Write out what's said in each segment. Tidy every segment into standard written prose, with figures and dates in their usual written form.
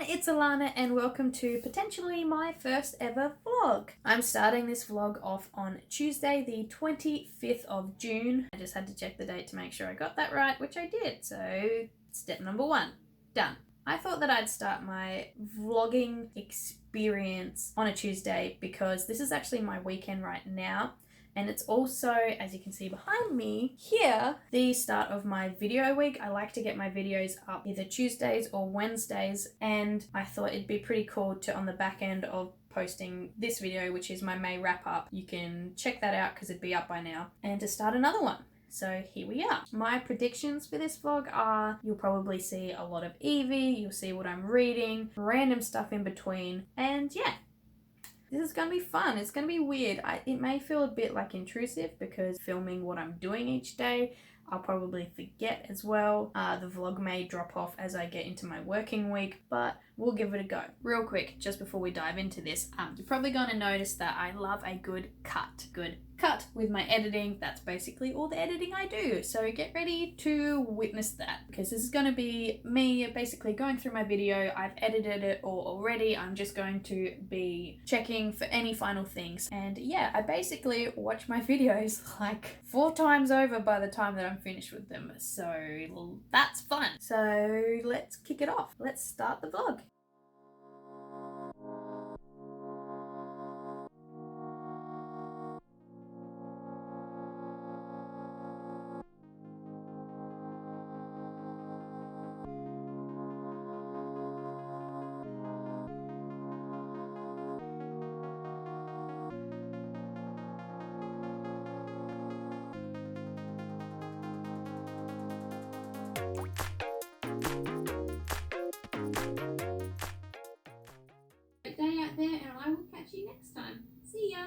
it's Alana and welcome to potentially my first ever vlog. I'm starting this vlog off on Tuesday the 25th of June. I just had to check the date to make sure I got that right, which I did. So step number 1, done. I thought that I'd start my vlogging experience on a Tuesday because this is actually my weekend right now. And it's also, as you can see behind me here, the start of my video week. I like to get my videos up either Tuesdays or Wednesdays, and I thought it'd be pretty cool to, on the back end of posting this video, which is my May wrap up, you can check that out because it'd be up by now, and to start another one. So here we are. My predictions for this vlog are you'll probably see a lot of Evie, you'll see what I'm reading, random stuff in between, and yeah. This is going to be fun. It's going to be weird. It may feel a bit like intrusive because filming what I'm doing each day, I'll probably forget as well. The vlog may drop off as I get into my working week, but we'll give it a go. Real quick, just before we dive into this, you're probably going to notice that I love a good cut. With my editing. That's basically all the editing I do. So get ready to witness that because this is going to be me basically going through my video. I've edited it all already. I'm just going to be checking for any final things. And yeah, I basically watch my videos like 4 times over by the time that I'm finished with them. So that's fun. So let's kick it off. Let's start the vlog. Day out there, and I will catch you next time. See ya.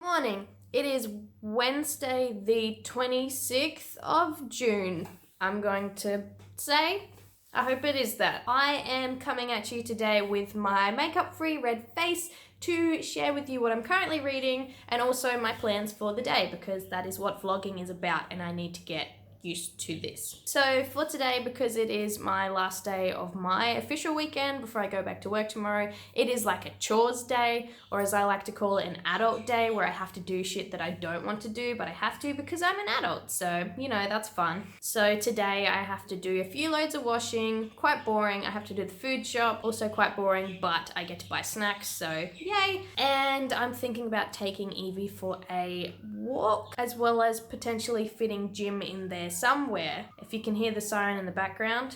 Morning. It is Wednesday the 26th of June. I'm going to say, I hope it is that. I am coming at you today with my makeup free red face to share with you what I'm currently reading and also my plans for the day because that is what vlogging is about and I need to get used to this. So for today, because it is my last day of my official weekend before I go back to work tomorrow, it is like a chores day, or as I like to call it, an adult day where I have to do shit that I don't want to do, but I have to because I'm an adult. So, you know, that's fun. So today I have to do a few loads of washing, quite boring. I have to do the food shop, also quite boring, but I get to buy snacks, so yay. And I'm thinking about taking Evie for a walk, as well as potentially fitting Jim in there somewhere. If you can hear the siren in the background,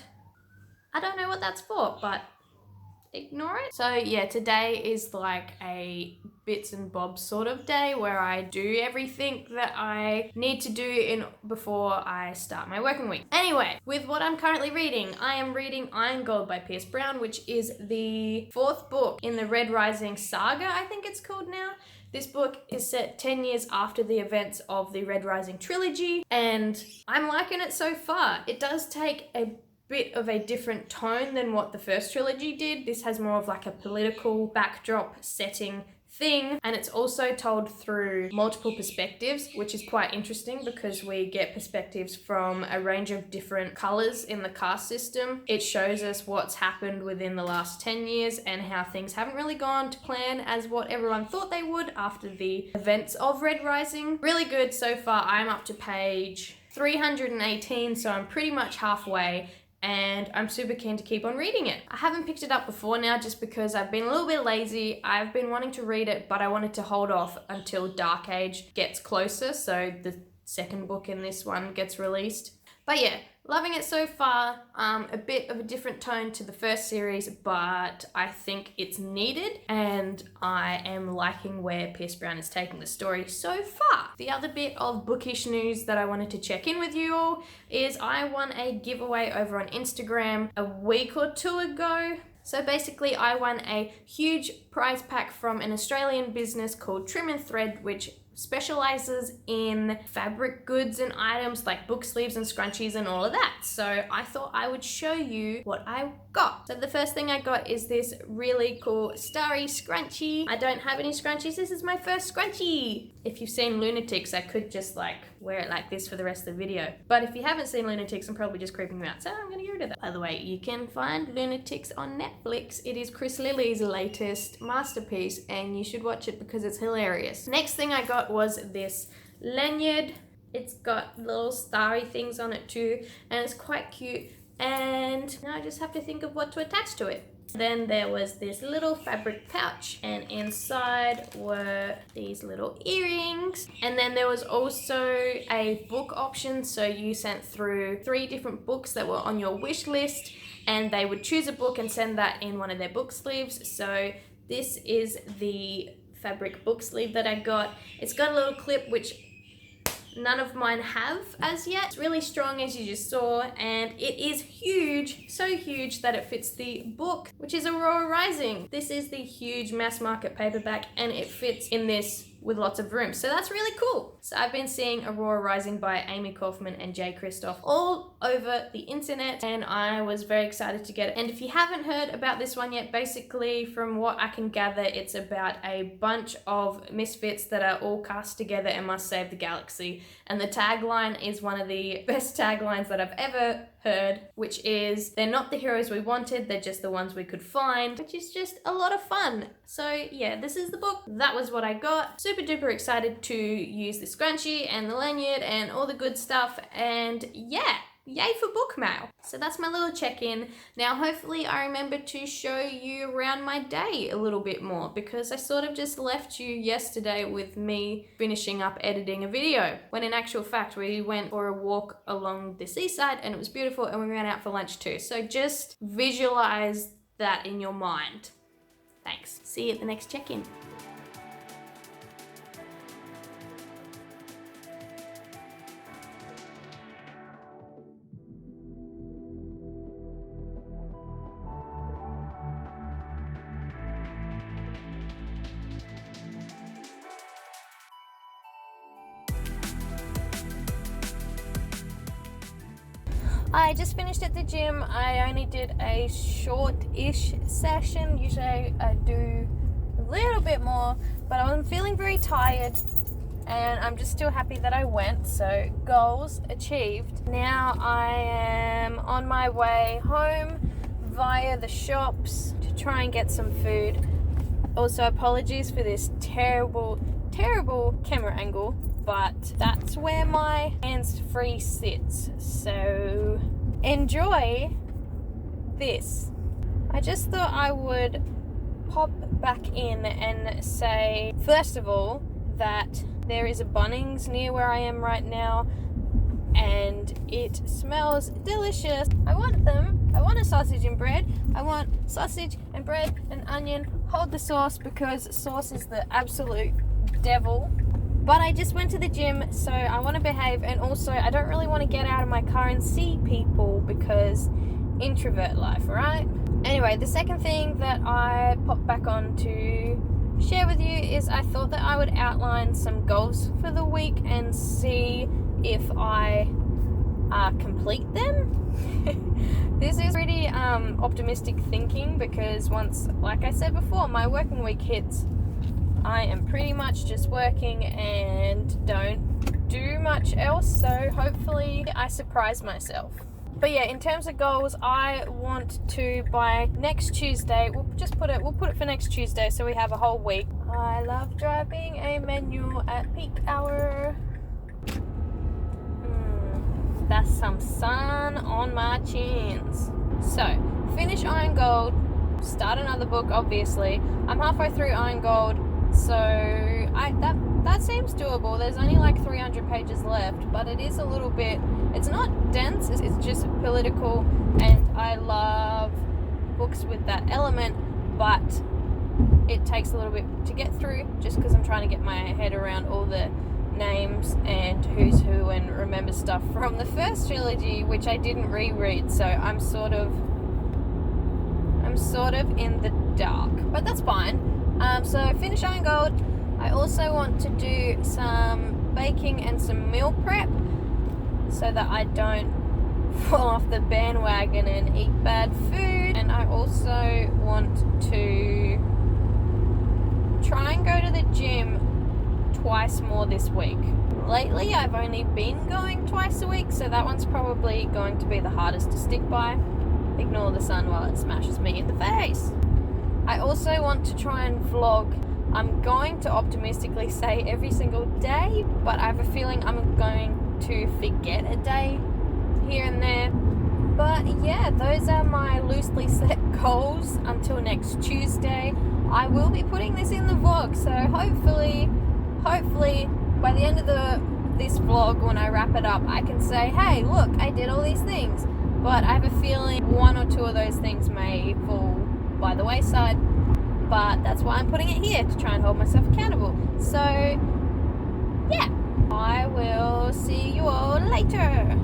I don't know what that's for, but ignore it. So yeah, today is like a bits and bobs sort of day where I do everything that I need to do before I start my working week. Anyway, with what I'm currently reading, I am reading Iron Gold by Pierce Brown, which is the 4th book in the Red Rising saga, I think it's called now. This book is set 10 years after the events of the Red Rising trilogy, and I'm liking it so far. It does take a bit of a different tone than what the first trilogy did. This has more of like a political backdrop setting thing, and it's also told through multiple perspectives, which is quite interesting because we get perspectives from a range of different colors in the caste system. It shows us what's happened within the last 10 years and how things haven't really gone to plan as what everyone thought they would after the events of Red Rising. Really good so far. I'm up to page 318, so I'm pretty much halfway, and I'm super keen to keep on reading it. I haven't picked it up before now just because I've been a little bit lazy. I've been wanting to read it, but I wanted to hold off until Dark Age gets closer, so the second book in this one gets released. But yeah, loving it so far. A bit of a different tone to the first series, but I think it's needed, and I am liking where Pierce Brown is taking the story so far. The other bit of bookish news that I wanted to check in with you all is I won a giveaway over on Instagram a week or 2 ago. So basically I won a huge prize pack from an Australian business called Trim and Thread, which specializes in fabric goods and items like book sleeves and scrunchies and all of that. So I thought I would show you what I got. So the first thing I got is this really cool starry scrunchie. I don't have any scrunchies. This is my first scrunchie. If you've seen Lunatics, I could just like wear it like this for the rest of the video. But if you haven't seen Lunatics, I'm probably just creeping you out. So I'm gonna get rid of that. By the way, you can find Lunatics on Netflix. It is Chris Lilly's latest masterpiece and you should watch it because it's hilarious. Next thing I got was this lanyard. It's got little starry things on it too and it's quite cute, and now I just have to think of what to attach to it. Then there was this little fabric pouch and inside were these little earrings, and then there was also a book option, so you sent through 3 different books that were on your wish list and they would choose a book and send that in one of their book sleeves. So this is the fabric book sleeve that I got. It's got a little clip which none of mine have as yet. It's really strong as you just saw, and it is huge, so huge that it fits the book, which is Aurora Rising. This is the huge mass market paperback and it fits in this with lots of room. So that's really cool. So I've been seeing Aurora Rising by Amy Kaufman and Jay Kristoff all over the internet and I was very excited to get it. And if you haven't heard about this one yet, basically from what I can gather, it's about a bunch of misfits that are all cast together and must save the galaxy. And the tagline is one of the best taglines that I've ever heard, which is, they're not the heroes we wanted, they're just the ones we could find, which is just a lot of fun. So yeah, this is the book. That was what I got. Super duper excited to use the scrunchie and the lanyard and all the good stuff, and yeah, yay for book mail. So that's my little check-in. Now hopefully I remember to show you around my day a little bit more, because I sort of just left you yesterday with me finishing up editing a video, when in actual fact we went for a walk along the seaside and it was beautiful and we ran out for lunch too. So just visualize that in your mind. Thanks. See you at the next check-in. I just finished at the gym. I only did a short-ish session. Usually I do a little bit more, but I'm feeling very tired and I'm just still happy that I went. So goals achieved. Now I am on my way home via the shops to try and get some food. Also, apologies for this terrible camera angle, but that's where my hands-free sits, so enjoy this. I just thought I would pop back in and say, first of all, that there is a Bunnings near where I am right now and it smells delicious. I want them. I want a sausage and bread. I want sausage and bread and onion. Hold the sauce, because sauce is the absolute devil. But I just went to the gym, so I want to behave, and also I don't really want to get out of my car and see people because introvert life, right? Anyway, the second thing that I popped back on to share with you is I thought that I would outline some goals for the week and see if I complete them. This is pretty optimistic thinking, because once, like I said before, my working week hits, I am pretty much just working and don't do much else, so hopefully I surprise myself. But yeah, in terms of goals, I want to, by next Tuesday, we'll put it for next Tuesday so we have a whole week. I love driving a manual at peak hour. That's some sun on my chins. So, finish Iron Gold, start another book, obviously. I'm halfway through Iron Gold. So that seems doable. There's only like 300 pages left, but it is a little bit, it's not dense, it's just political, and I love books with that element, but it takes a little bit to get through just because I'm trying to get my head around all the names and who's who and remember stuff from the first trilogy, which I didn't reread, so I'm sort of in the dark, but that's fine. So finish Iron Gold. I also want to do some baking and some meal prep so that I don't fall off the bandwagon and eat bad food. And I also want to try and go to the gym twice more this week. Lately I've only been going twice a week, so that one's probably going to be the hardest to stick by. Ignore the sun while it smashes me in the face. I also want to try and vlog. I'm going to optimistically say every single day, but I have a feeling I'm going to forget a day here and there. But yeah, those are my loosely set goals until next Tuesday. I will be putting this in the vlog, so hopefully by the end of this vlog, when I wrap it up, I can say, hey, look, I did all these things. But I have a feeling one or two of those things may fall by the wayside. But that's why I'm putting it here, to try and hold myself accountable. So yeah, I will see you all later.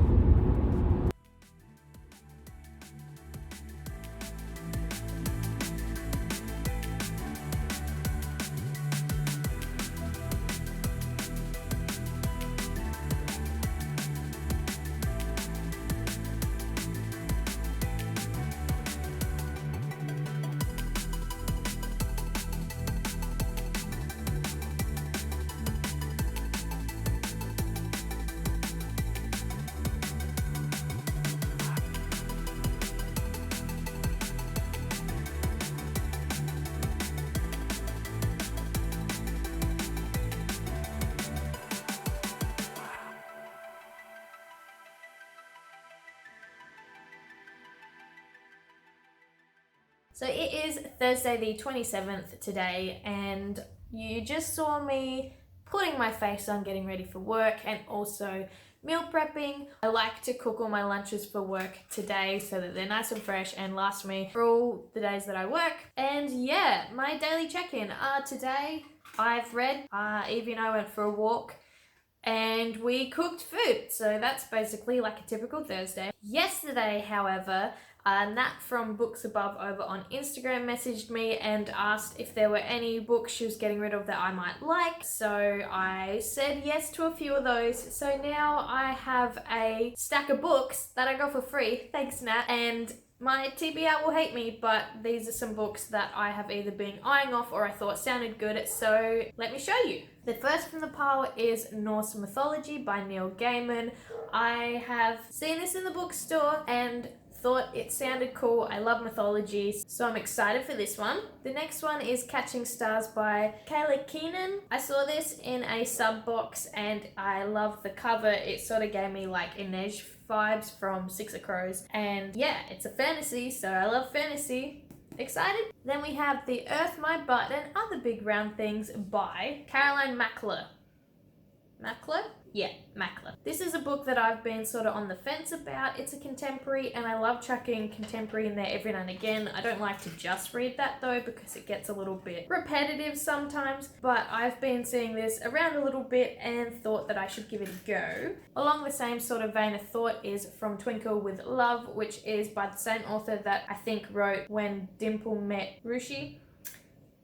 So it is Thursday the 27th today, and you just saw me putting my face on, getting ready for work, and also meal prepping. I like to cook all my lunches for work today so that they're nice and fresh and last me for all the days that I work. And yeah, my daily check-in. Today I've read, Evie and I went for a walk and we cooked food. So that's basically like a typical Thursday. Yesterday, however, Nat from Books Above over on Instagram messaged me and asked if there were any books she was getting rid of that I might like. So I said yes to a few of those. So now I have a stack of books that I got for free. Thanks, Nat. And my TBR will hate me, but these are some books that I have either been eyeing off or I thought sounded good. So let me show you. The first from the pile is Norse Mythology by Neil Gaiman. I have seen this in the bookstore and thought it sounded cool. I love mythology, so I'm excited for this one. The next one is Catching Stars by Kayla Keenan. I saw this in a sub box and I love the cover. It sort of gave me like Inej vibes from Six of Crows. And yeah, it's a fantasy, so I love fantasy. Excited? Then we have The Earth, My Butt and Other Big Round Things by Caroline Mackler. Mackler? Yeah, Mackler. This is a book that I've been sort of on the fence about. It's a contemporary and I love chucking contemporary in there every now and again. I don't like to just read that though because it gets a little bit repetitive sometimes, but I've been seeing this around a little bit and thought that I should give it a go. Along the same sort of vein of thought is From Twinkle with Love, which is by the same author that I think wrote When Dimple Met Rushi.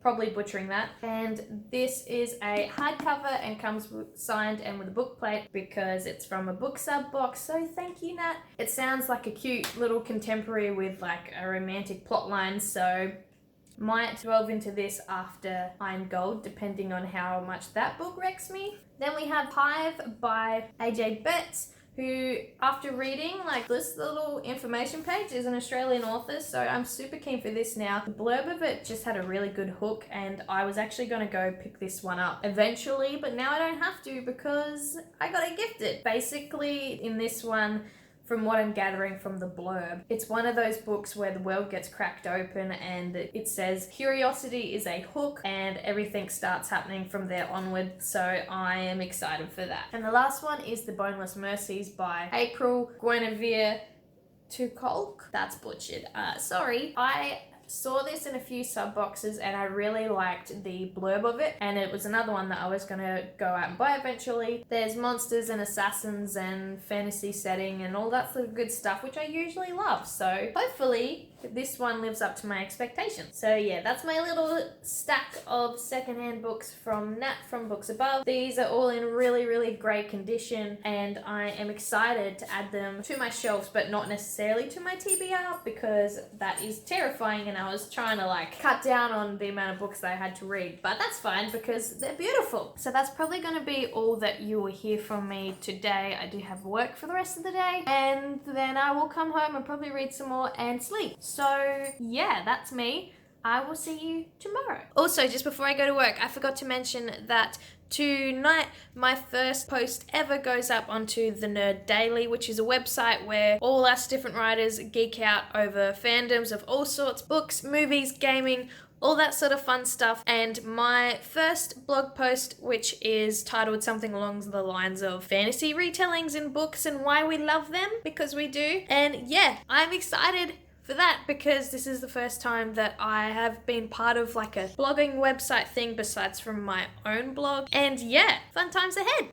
Probably butchering that. And this is a hardcover and comes signed and with a book plate because it's from a book sub box. So thank you, Nat. It sounds like a cute little contemporary with like a romantic plot line. So might delve into this after Iron Gold, depending on how much that book wrecks me. Then we have Hive by AJ Betts, who, after reading like this little information page, is an Australian author, so I'm super keen for this now. The blurb of it just had a really good hook and I was actually going to go pick this one up eventually, but now I don't have to because I got it gifted. Basically, in this one, from what I'm gathering from the blurb, it's one of those books where the world gets cracked open and it says curiosity is a hook and everything starts happening from there onward. So I am excited for that. And the last one is The Boneless Mercies by April Guinevere Tukolk. That's butchered. Sorry. I saw this in a few sub boxes and I really liked the blurb of it, and it was another one that I was gonna go out and buy eventually. There's monsters and assassins and fantasy setting and all that sort of good stuff, which I usually love, so hopefully this one lives up to my expectations. So yeah, that's my little stack of secondhand books from Nat from Books Above. These are all in really, really great condition, and I am excited to add them to my shelves, but not necessarily to my TBR, because that is terrifying, and I was trying to like cut down on the amount of books that I had to read, but that's fine because they're beautiful. So that's probably going to be all that you will hear from me today. I do have work for the rest of the day, and then I will come home and probably read some more and sleep. So yeah, that's me. I will see you tomorrow. Also, just before I go to work, I forgot to mention that tonight my first post ever goes up onto the Nerd Daily, which is a website where all us different writers geek out over fandoms of all sorts, books, movies, gaming, all that sort of fun stuff. And my first blog post, which is titled something along the lines of fantasy retellings in books and why we love them, because we do. And yeah, I'm excited for that because this is the first time that I have been part of like a blogging website thing besides from my own blog. And yeah, fun times ahead.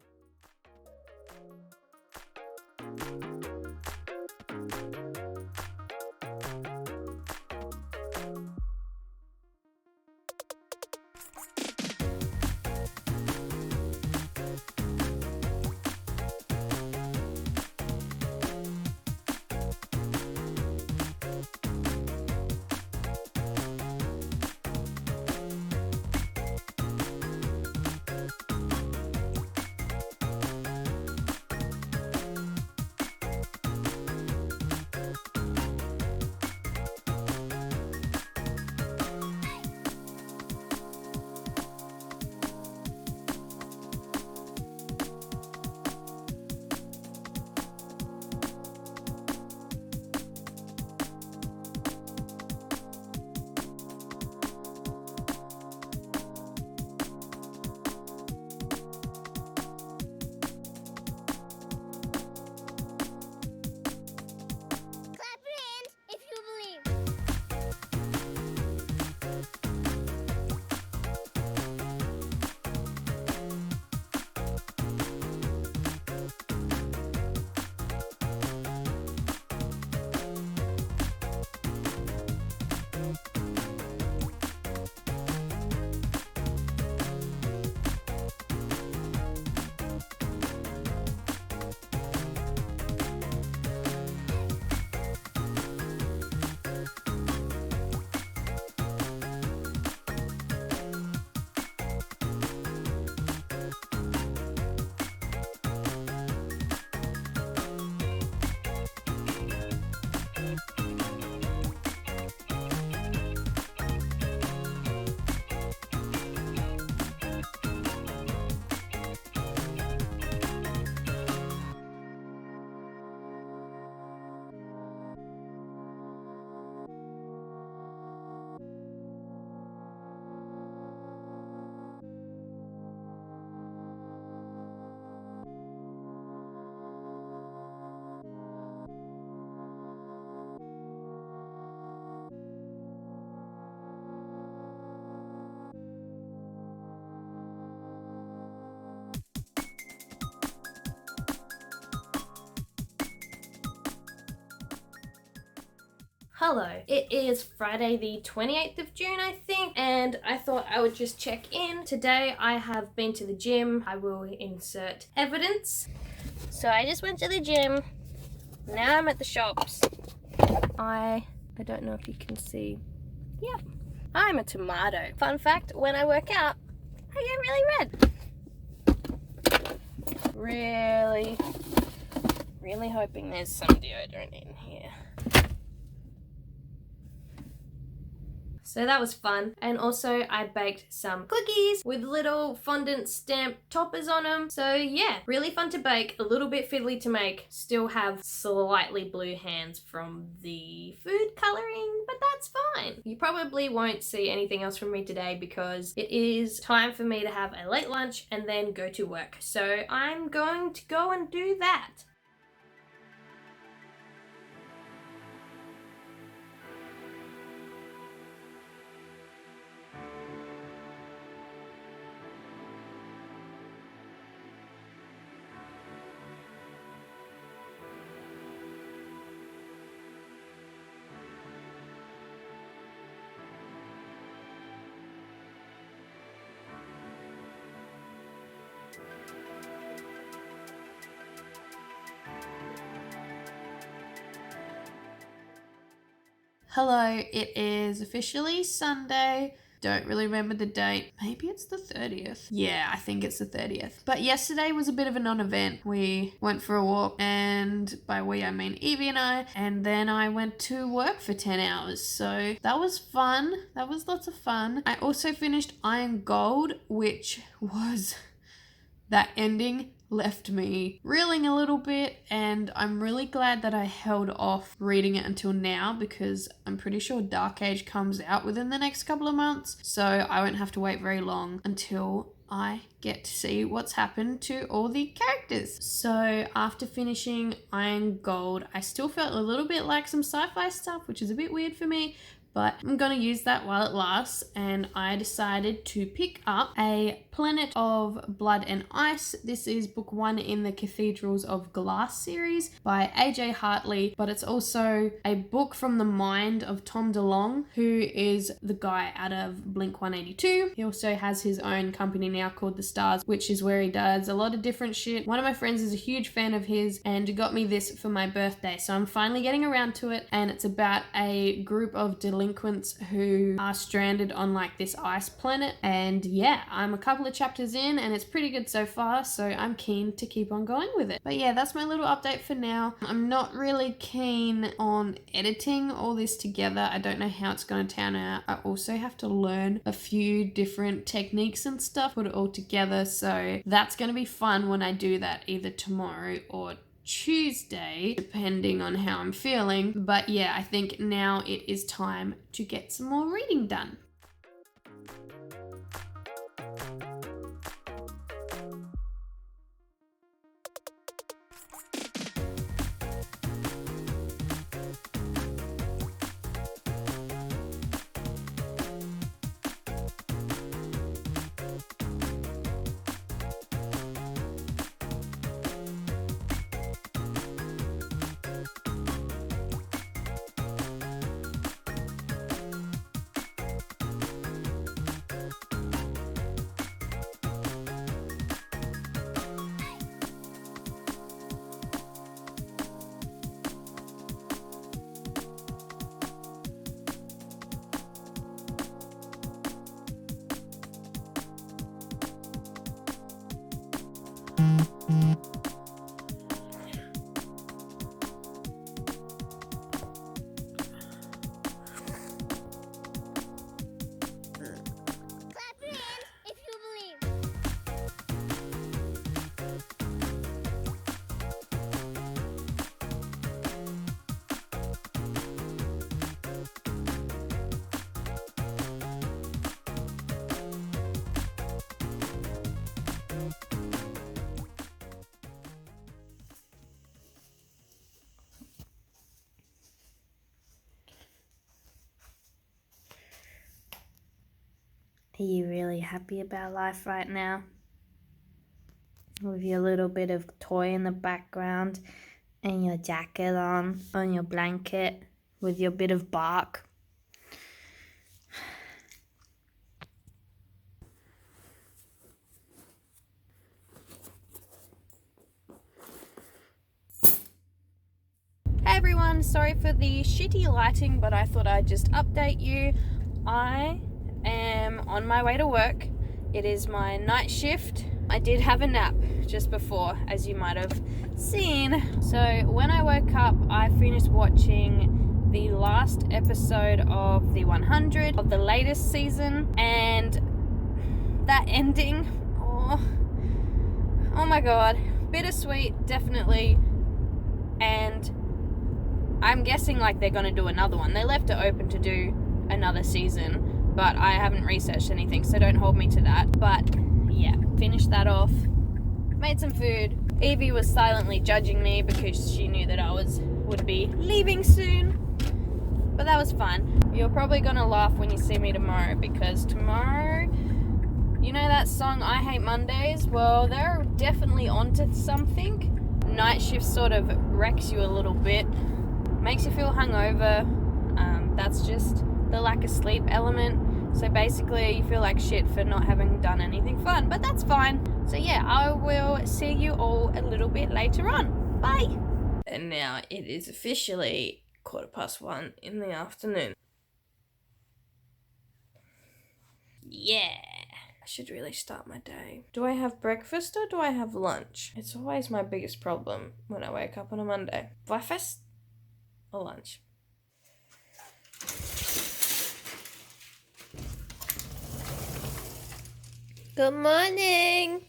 Hello, it is Friday the 28th of June, I think, and I thought I would just check in. Today I have been to the gym. I will insert evidence. So I just went to the gym. Now I'm at the shops. I don't know if you can see. Yep, I'm a tomato. Fun fact, when I work out, I get really red. Really hoping there's some deodorant in here. So that was fun. And also I baked some cookies with little fondant stamp toppers on them. So yeah, really fun to bake, a little bit fiddly to make, still have slightly blue hands from the food coloring, but that's fine. You probably won't see anything else from me today because it is time for me to have a late lunch and then go to work. So I'm going to go and do that. Hello, it is officially Sunday. Don't really remember the date. Maybe it's the 30th. Yeah, I think it's the 30th. But yesterday was a bit of a non-event. We went for a walk, and by we I mean Evie and I, and then I went to work for 10 hours. So that was fun. That was lots of fun. I also finished Iron Gold, which was... that ending left me reeling a little bit, and I'm really glad that I held off reading it until now because I'm pretty sure Dark Age comes out within the next couple of months, so I won't have to wait very long until I get to see what's happened to all the characters. So after finishing Iron Gold, I still felt a little bit like some sci-fi stuff, which is a bit weird for me, but I'm gonna use that while it lasts, and I decided to pick up A Planet of Blood and Ice. This is book 1 in the Cathedrals of Glass series by AJ Hartley, but it's also a book from the mind of Tom DeLonge, who is the guy out of Blink-182. He also has his own company now called The Stars, which is where he does a lot of different shit. One of my friends is a huge fan of his and got me this for my birthday, so I'm finally getting around to it, and it's about a group of delinquents who are stranded on like this ice planet, and yeah, I'm a couple of chapters in and it's pretty good so far, so I'm keen to keep on going with it. But yeah, that's my little update for now. I'm not really keen on editing all this together. I don't know how it's going to turn out. I also have to learn a few different techniques and stuff, put it all together, so that's going to be fun when I do that either tomorrow or Tuesday, depending on how I'm feeling. But yeah, I think now it is time to get some more reading done. Are you really happy about life right now? With your little bit of toy in the background and your jacket on your blanket with your bit of bark. Hey everyone, sorry for the shitty lighting, but I thought I'd just update you. I am on my way to work. It is my night shift. I did have a nap just before, as you might have seen. So when I woke up, I finished watching the last episode of the 100 of the latest season, and that ending, oh my god, bittersweet, definitely. And I'm guessing like they're gonna do another one. They left it open to do another season, but I haven't researched anything, so don't hold me to that. But yeah, finished that off, made some food. Evie was silently judging me because she knew that I would be leaving soon, but that was fun. You're probably gonna laugh when you see me tomorrow, because tomorrow, you know that song I Hate Mondays? Well, they're definitely onto something. Night shift sort of wrecks you a little bit, makes you feel hungover. That's just the lack of sleep element. So basically you feel like shit for not having done anything fun, but that's fine. So yeah, I will see you all a little bit later on. Bye! And now it is officially 1:15 in the afternoon. Yeah. I should really start my day. Do I have breakfast or do I have lunch? It's always my biggest problem when I wake up on a Monday. Breakfast or lunch? Good morning.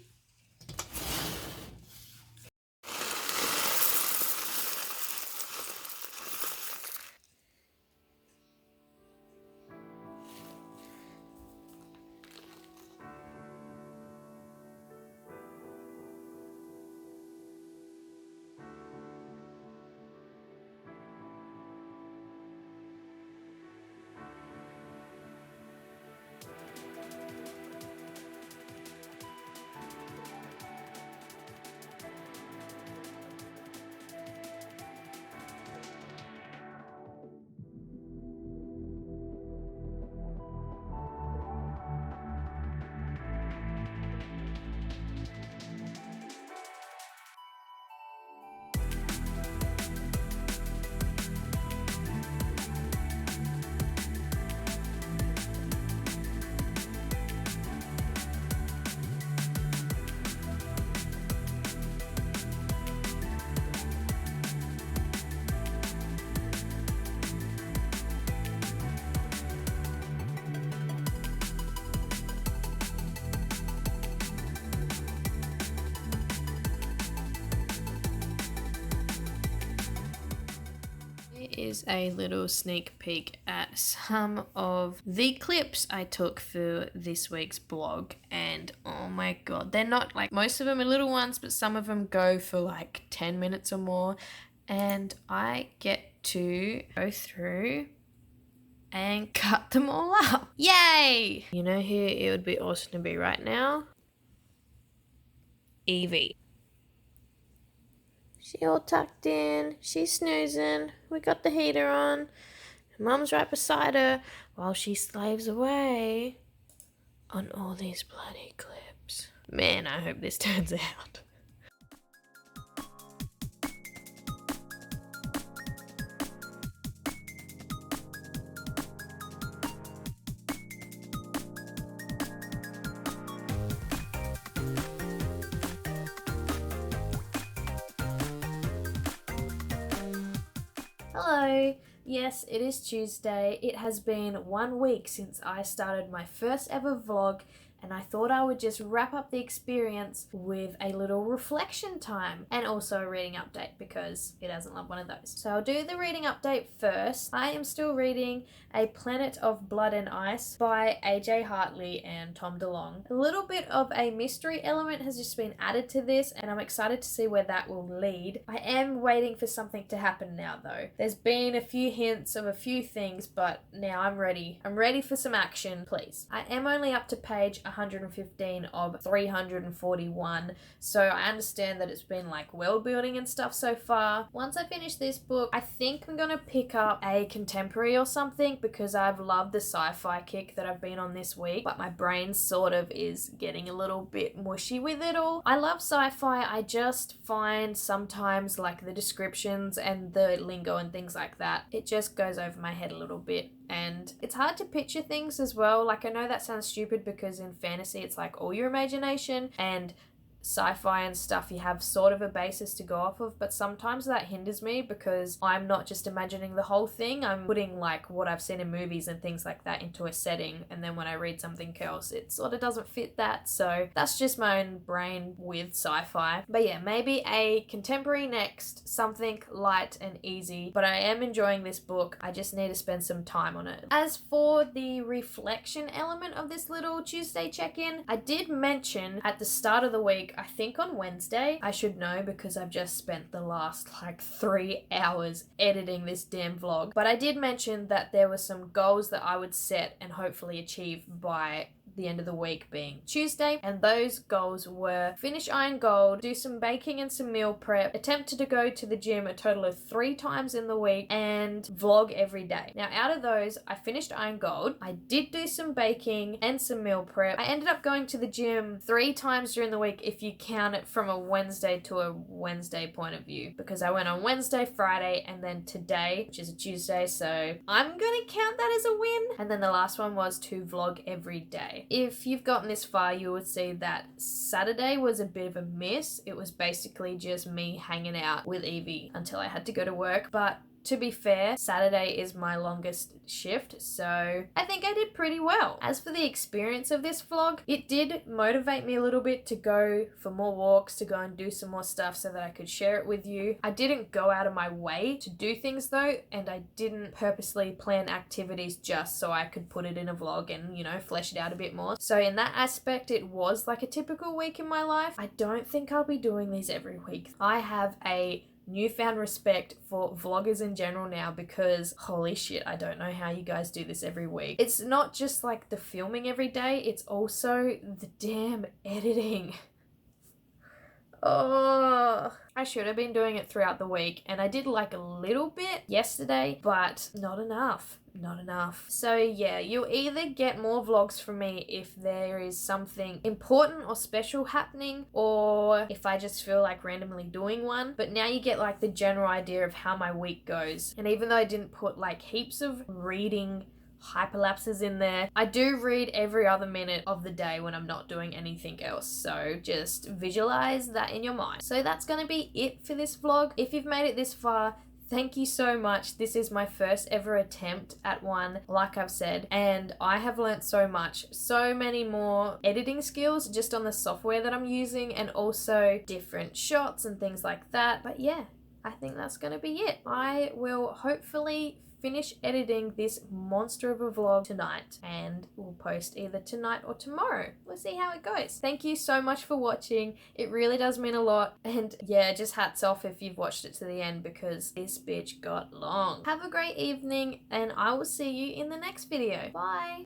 Is a little sneak peek at some of the clips I took for this week's blog, and oh my god, they're not like, most of them are little ones, but some of them go for like 10 minutes or more, and I get to go through and cut them all up. Yay! You know who it would be awesome to be right now? Evie. She all tucked in, she's snoozing, we got the heater on, Mum's right beside her while she slaves away on all these bloody clips. Man, I hope this turns out. Hello! Yes, it is Tuesday. It has been 1 week since I started my first ever vlog, and I thought I would just wrap up the experience with a little reflection time and also a reading update because it doesn't love one of those. So I'll do the reading update first. I am still reading A Planet of Blood and Ice by AJ Hartley and Tom DeLonge. A little bit of a mystery element has just been added to this, and I'm excited to see where that will lead. I am waiting for something to happen now though. There's been a few hints of a few things, but now I'm ready. I'm ready for some action, please. I am only up to page 115 of 341, so I understand that it's been like world building and stuff so far. Once I finish this book, I think I'm gonna pick up a contemporary or something because I've loved the sci-fi kick that I've been on this week, but my brain sort of is getting a little bit mushy with it all. I love sci-fi, I just find sometimes like the descriptions and the lingo and things like that, it just goes over my head a little bit, and it's hard to picture things as well. Like, I know that sounds stupid because in fantasy it's like all your imagination, and sci-fi and stuff you have sort of a basis to go off of, but sometimes that hinders me because I'm not just imagining the whole thing, I'm putting like what I've seen in movies and things like that into a setting, and then when I read something else it sort of doesn't fit that. So that's just my own brain with sci-fi. But yeah, maybe a contemporary next, something light and easy, but I am enjoying this book. I just need to spend some time on it. As for the reflection element of this little Tuesday check-in, I did mention at the start of the week, I think on Wednesday, I should know because I've just spent the last like 3 hours editing this damn vlog, but I did mention that there were some goals that I would set and hopefully achieve by the end of the week being Tuesday. And those goals were finish Iron Gold, do some baking and some meal prep, attempt to go to the gym a total of 3 times in the week, and vlog every day. Now, out of those, I finished Iron Gold. I did do some baking and some meal prep. I ended up going to the gym 3 times during the week if you count it from a Wednesday to a Wednesday point of view, because I went on Wednesday, Friday, and then today, which is a Tuesday, so I'm gonna count that as a win. And then the last one was to vlog every day. If you've gotten this far, you would see that Saturday was a bit of a miss. It was basically just me hanging out with Evie until I had to go to work, but to be fair, Saturday is my longest shift, so I think I did pretty well. As for the experience of this vlog, it did motivate me a little bit to go for more walks, to go and do some more stuff so that I could share it with you. I didn't go out of my way to do things though, and I didn't purposely plan activities just so I could put it in a vlog and, you know, flesh it out a bit more. So in that aspect, it was like a typical week in my life. I don't think I'll be doing these every week. I have a newfound respect for vloggers in general now, because holy shit, I don't know how you guys do this every week. It's not just like the filming every day, it's also the damn editing. Oh, I should have been doing it throughout the week, and I did like a little bit yesterday, but not enough. Not enough. So yeah, you'll either get more vlogs from me if there is something important or special happening, or if I just feel like randomly doing one. But now you get like the general idea of how my week goes. And even though I didn't put like heaps of reading hyperlapses in there, I do read every other minute of the day when I'm not doing anything else, so just visualize that in your mind. So that's gonna be it for this vlog. If you've made it this far, thank you so much. This is my first ever attempt at one, like I've said, and I have learnt so much, so many more editing skills just on the software that I'm using, and also different shots and things like that. But yeah, I think that's gonna be it. I will hopefully finish editing this monster of a vlog tonight, and we'll post either tonight or tomorrow. We'll see how it goes. Thank you so much for watching. It really does mean a lot, and yeah, just hats off if you've watched it to the end, because this bitch got long. Have a great evening, and I will see you in the next video. Bye.